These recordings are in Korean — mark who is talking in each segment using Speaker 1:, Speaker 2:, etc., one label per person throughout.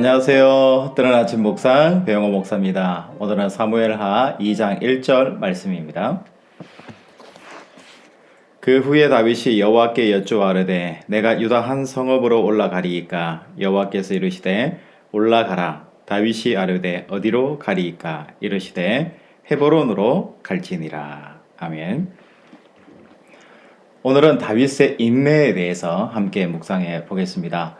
Speaker 1: 안녕하세요. 뜨는 아침 묵상 배영호 목사입니다. 오늘은 사무엘하 2장 1절 말씀입니다. 그 후에 다윗이 여호와께 여쭈아르되 내가 유다 한 성읍으로 올라가리이까 여호와께서 이르시되 올라가라. 다윗이 아르되 어디로 가리이까 이르시되 헤브론으로 갈지니라. 아멘. 오늘은 다윗의 인내에 대해서 함께 묵상해 보겠습니다.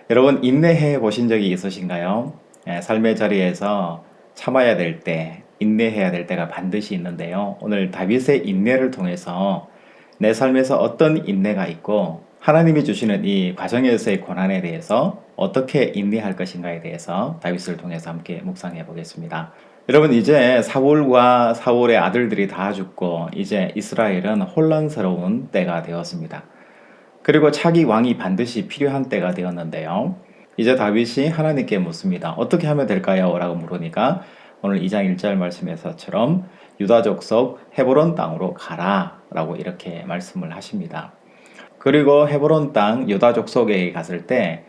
Speaker 1: 여러분 인내해 보신 적이 있으신가요? 삶의 자리에서 참아야 될 때, 인내해야 될 때가 반드시 있는데요. 오늘 다윗의 인내를 통해서 내 삶에서 어떤 인내가 있고 하나님이 주시는 이 과정에서의 고난에 대해서 어떻게 인내할 것인가에 대해서 다윗을 통해서 함께 묵상해 보겠습니다. 여러분 이제 사울과 사울의 아들들이 다 죽고 이제 이스라엘은 혼란스러운 때가 되었습니다. 그리고 차기 왕이 반드시 필요한 때가 되었는데요. 이제 다윗이 하나님께 묻습니다. 어떻게 하면 될까요? 라고 물으니까 오늘 2장 1절 말씀에서처럼 유다 족속 헤브론 땅으로 가라 라고 이렇게 말씀을 하십니다. 그리고 헤브론 땅 유다 족속에 갔을 때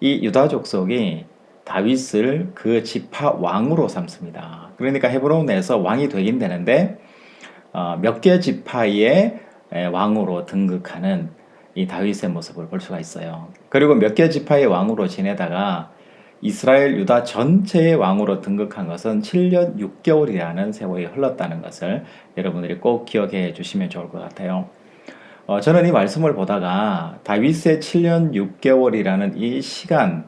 Speaker 1: 이 유다 족속이 다윗을 그 지파 왕으로 삼습니다. 그러니까 헤브론에서 왕이 되긴 되는데 몇 개 지파의 왕으로 등극하는 이 다윗의 모습을 볼 수가 있어요. 그리고 몇 개 지파의 왕으로 지내다가 이스라엘 유다 전체의 왕으로 등극한 것은 7년 6개월이라는 세월이 흘렀다는 것을 여러분들이 꼭 기억해 주시면 좋을 것 같아요. 저는 이 말씀을 보다가 다윗의 7년 6개월이라는 이 시간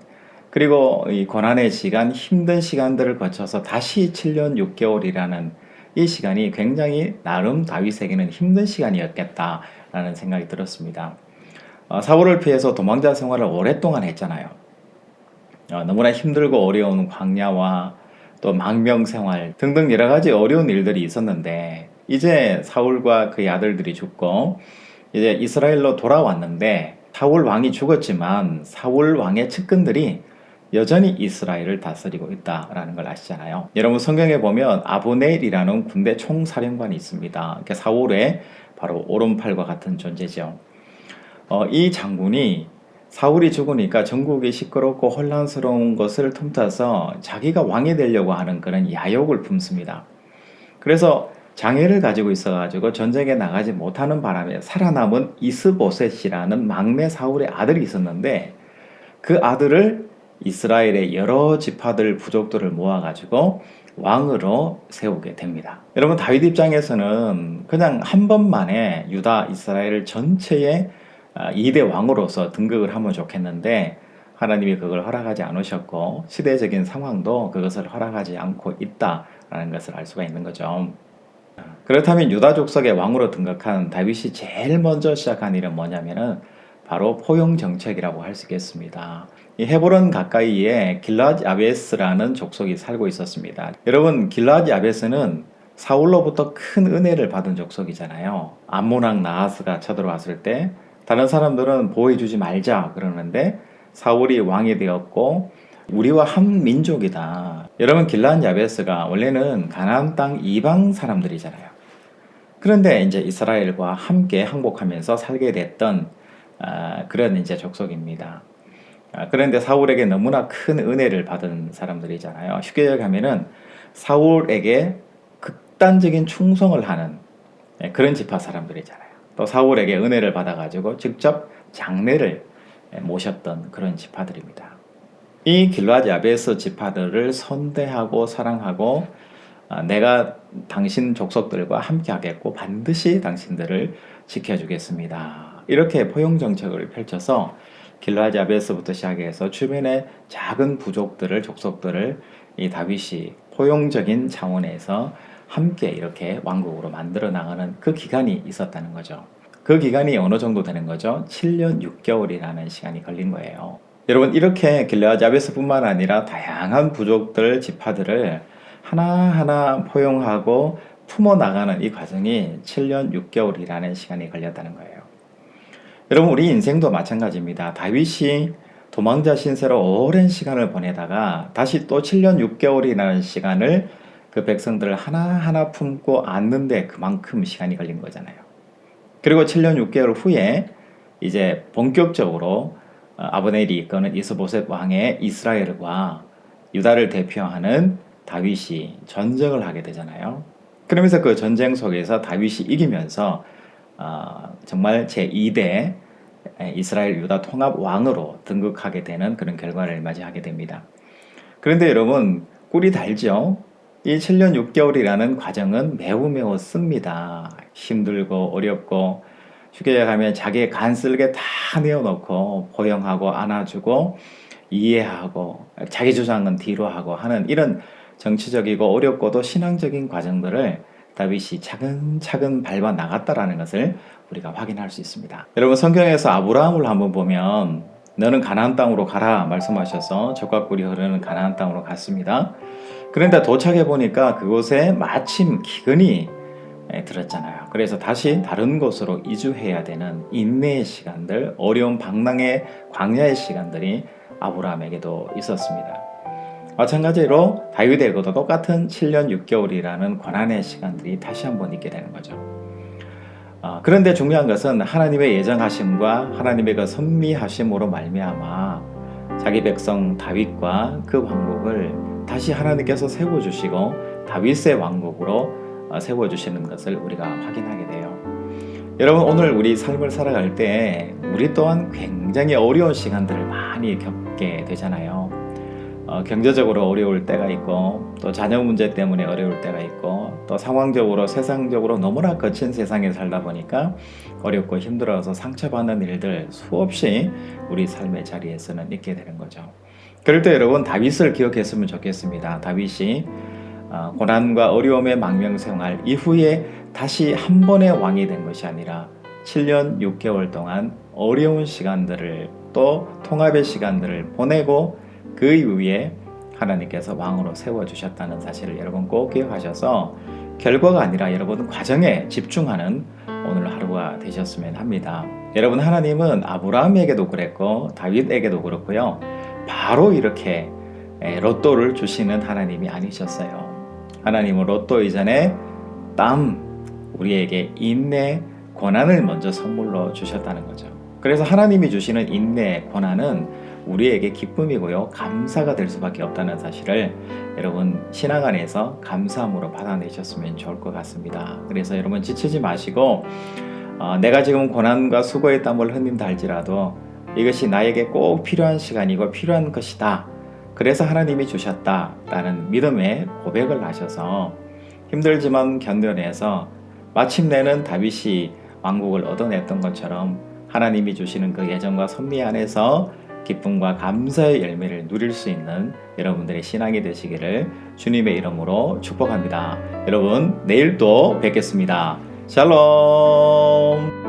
Speaker 1: 그리고 이 고난의 시간, 힘든 시간들을 거쳐서 다시 7년 6개월이라는 이 시간이 굉장히 나름 다윗에게는 힘든 시간이었겠다라는 생각이 들었습니다. 사울을 피해서 도망자 생활을 오랫동안 했잖아요. 너무나 힘들고 어려운 광야와 또 망명 생활 등등 여러 가지 어려운 일들이 있었는데 이제 사울과 그의 아들들이 죽고 이제 이스라엘로 돌아왔는데 사울 왕이 죽었지만 사울 왕의 측근들이 여전히 이스라엘을 다스리고 있다라는 걸 아시잖아요. 여러분 성경에 보면 아브넬이라는 군대 총사령관이 있습니다. 사울의 바로 오른팔과 같은 존재죠. 이 장군이 사울이 죽으니까 전국이 시끄럽고 혼란스러운 것을 틈타서 자기가 왕이 되려고 하는 그런 야욕을 품습니다. 그래서 장애를 가지고 있어가지고 전쟁에 나가지 못하는 바람에 살아남은 이스보셋이라는 막내 사울의 아들이 있었는데 그 아들을 이스라엘의 여러 지파들 부족들을 모아가지고 왕으로 세우게 됩니다. 여러분 다윗 입장에서는 그냥 한 번만에 유다 이스라엘 전체의 2대 왕으로서 등극을 하면 좋겠는데 하나님이 그걸 허락하지 않으셨고 시대적인 상황도 그것을 허락하지 않고 있다라는 것을 알 수가 있는 거죠. 그렇다면 유다 족속의 왕으로 등극한 다윗이 제일 먼저 시작한 일은 뭐냐면은 바로 포용 정책이라고 할 수 있겠습니다. 이 헤브론 가까이에 길랏 야베스라는 족속이 살고 있었습니다. 여러분 길랏 야베스는 사울로부터 큰 은혜를 받은 족속이잖아요. 암몬 왕 나하스가 쳐들어왔을 때 다른 사람들은 보호해주지 말자 그러는데 사울이 왕이 되었고 우리와 한 민족이다. 여러분 길랏 야베스가 원래는 가나안 땅 이방 사람들이잖아요. 그런데 이제 이스라엘과 함께 항복하면서 살게 됐던 그런 이제 족속입니다. 그런데 사울에게 너무나 큰 은혜를 받은 사람들이잖아요. 쉽게 얘기하면은 사울에게 극단적인 충성을 하는 그런 지파 사람들이잖아요. 또 사울에게 은혜를 받아가지고 직접 장례를 모셨던 그런 지파들입니다. 이 길랏 야베스 지파들을 선대하고 사랑하고 내가 당신 족속들과 함께 하겠고 반드시 당신들을 지켜주겠습니다. 이렇게 포용 정책을 펼쳐서 길랏 야베스부터 시작해서 주변의 작은 부족들을 족속들을 이 다윗이 포용적인 차원에서 함께 이렇게 왕국으로 만들어 나가는 그 기간이 있었다는 거죠. 그 기간이 어느 정도 되는 거죠? 7년 6개월이라는 시간이 걸린 거예요. 여러분 이렇게 길랏 야베스뿐만 아니라 다양한 부족들, 지파들을 하나하나 포용하고 품어나가는 이 과정이 7년 6개월이라는 시간이 걸렸다는 거예요. 여러분 우리 인생도 마찬가지입니다. 다윗이 도망자 신세로 오랜 시간을 보내다가 다시 또 7년 6개월이라는 시간을 그 백성들을 하나하나 품고 안는데 그만큼 시간이 걸린 거잖아요. 그리고 7년 6개월 후에 이제 본격적으로 아브넬이 이끄는 이스보셋 왕의 이스라엘과 유다를 대표하는 다윗이 전쟁을 하게 되잖아요. 그러면서 그 전쟁 속에서 다윗이 이기면서 정말 제2대 이스라엘 유다 통합 왕으로 등극하게 되는 그런 결과를 맞이하게 됩니다. 그런데 여러분, 꿀이 달죠? 이 7년 6개월이라는 과정은 매우 씁니다. 힘들고 어렵고 휴게에 가면 자기의 간쓸게 다 내어놓고 포용하고 안아주고 이해하고 자기 주장은 뒤로 하고 하는 이런 정치적이고 어렵고도 신앙적인 과정들을 다윗이 차근차근 밟아 나갔다라는 것을 우리가 확인할 수 있습니다. 여러분, 성경에서 아브라함을 한번 보면 너는 가나안 땅으로 가라 말씀하셔서 젖과 꿀이 흐르는 가나안 땅으로 갔습니다. 그런데 도착해 보니까 그곳에 마침 기근이 들었잖아요. 그래서 다시 다른 곳으로 이주해야 되는 인내의 시간들, 어려운 방랑의 광야의 시간들이 아브라함에게도 있었습니다. 마찬가지로 다윗에게도 똑같은 7년 6개월이라는 고난의 시간들이 다시 한번 있게 되는 거죠. 그런데 중요한 것은 하나님의 예정하심과 하나님의 그 섭리하심으로 말미암아 자기 백성 다윗과 그 왕국을 다시 하나님께서 세워주시고 다윗의 왕국으로 세워주시는 것을 우리가 확인하게 돼요. 여러분, 오늘 우리 삶을 살아갈 때 우리 또한 굉장히 어려운 시간들을 많이 겪게 되잖아요. 경제적으로 어려울 때가 있고 또 자녀 문제 때문에 어려울 때가 있고 또 상황적으로 세상적으로 너무나 거친 세상에 살다 보니까 어렵고 힘들어서 상처받는 일들 수없이 우리 삶의 자리에서는 있게 되는 거죠. 그럴 때 여러분, 다윗을 기억했으면 좋겠습니다. 다윗이 고난과 어려움의 망명생활 이후에 다시 한 번의 왕이 된 것이 아니라 7년 6개월 동안 어려운 시간들을 또 통합의 시간들을 보내고 그 이후에 하나님께서 왕으로 세워주셨다는 사실을 여러분 꼭 기억하셔서 결과가 아니라 여러분 과정에 집중하는 오늘 하루가 되셨으면 합니다. 여러분, 하나님은 아브라함에게도 그랬고 다윗에게도 그렇고요. 바로 이렇게 로또를 주시는 하나님이 아니셨어요. 하나님은 로또 이전에 우리에게 인내, 고난을 먼저 선물로 주셨다는 거죠. 그래서 하나님이 주시는 인내, 고난은 우리에게 기쁨이고요, 감사가 될 수밖에 없다는 사실을 여러분 신앙 안에서 감사함으로 받아내셨으면 좋을 것 같습니다. 그래서 여러분 지치지 마시고 내가 지금 고난과 수고의 땀을 흘린다 할지라도 이것이 나에게 꼭 필요한 시간이고 필요한 것이다. 그래서 하나님이 주셨다라는 믿음의 고백을 하셔서 힘들지만 견뎌내서 마침내는 다윗이 왕국을 얻어냈던 것처럼 하나님이 주시는 그 예정과 섭리 안에서 기쁨과 감사의 열매를 누릴 수 있는 여러분들의 신앙이 되시기를 주님의 이름으로 축복합니다. 여러분, 내일 또 뵙겠습니다. 샬롬.